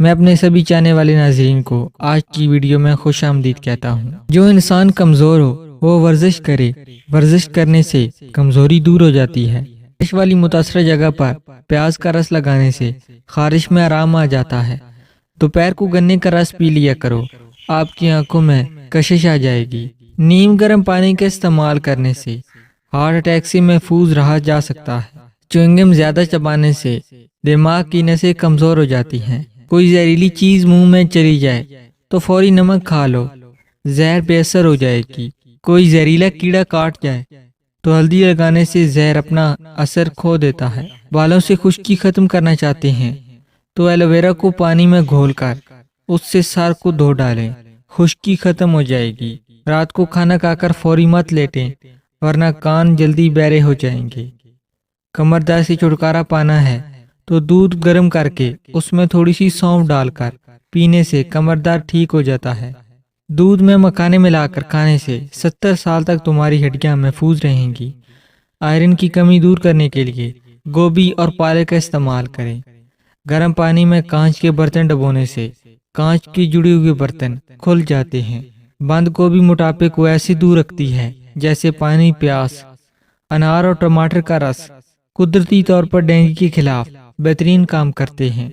میں اپنے سبھی چاہنے والے ناظرین کو آج کی ویڈیو میں خوش آمدید کہتا ہوں۔ جو انسان کمزور ہو وہ ورزش کرے، ورزش کرنے سے کمزوری دور ہو جاتی ہے۔ خارش والی متاثرہ جگہ پر پیاز کا رس لگانے سے خارش میں آرام آ جاتا ہے۔ دوپہر کو گنے کا رس پی لیا کرو، آپ کی آنکھوں میں کشش آ جائے گی۔ نیم گرم پانی کا استعمال کرنے سے ہارٹ اٹیک سے محفوظ رہا جا سکتا ہے۔ چیونگم زیادہ چبانے سے دماغ کی نسیں کمزور ہو جاتی ہیں۔ کوئی زہریلی چیز منہ میں چلی جائے تو فوری نمک کھا لو، زہر بے اثر ہو جائے گی۔ کوئی زہریلا کیڑا کاٹ جائے تو ہلدی لگانے سے زہر اپنا اثر کھو دیتا ہے۔ بالوں سے خشکی ختم کرنا چاہتے ہیں تو ایلو ویرا کو پانی میں گھول کر اس سے سر کو دھو ڈالیں، خشکی ختم ہو جائے گی۔ رات کو کھانا کھا کر فوری مت لیٹیں ورنہ کان جلدی بہرے ہو جائیں گے۔ کمر درد سے چھٹکارا پانا ہے تو دودھ گرم کر کے اس میں تھوڑی سی سونف ڈال کر پینے سے کمر درد ٹھیک ہو جاتا ہے۔ دودھ میں مکھانے ملا کر کھانے سے 70 سال تک تمہاری ہڈیاں محفوظ رہیں گی۔ آئرن کی کمی دور کرنے کے لیے گوبھی اور پالک کا استعمال کریں۔ گرم پانی میں کانچ کے برتن ڈبونے سے کانچ کی جڑی ہوئی برتن کھل جاتے ہیں۔ بند گوبھی موٹاپے کو ایسے دور رکھتی ہے جیسے پانی پیاس۔ انار اور ٹماٹر کا رس قدرتی طور پر ڈینگی کے خلاف بہترین کام کرتے ہیں۔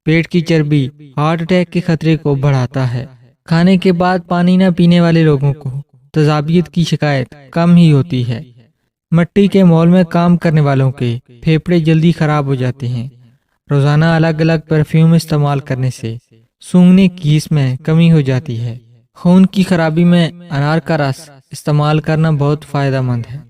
پیٹ کی چربی ہارٹ اٹیک کے خطرے کو بڑھاتا ہے۔ کھانے کے بعد پانی نہ پینے والے لوگوں کو تذابیت کی شکایت کم ہی ہوتی ہے۔ مٹی کے مول میں کام کرنے والوں کے پھیپھڑے جلدی خراب ہو جاتے ہیں۔ روزانہ الگ الگ پرفیوم استعمال کرنے سے سونگھنے کی حس میں کمی ہو جاتی ہے۔ خون کی خرابی میں انار کا رس استعمال کرنا بہت فائدہ مند ہے۔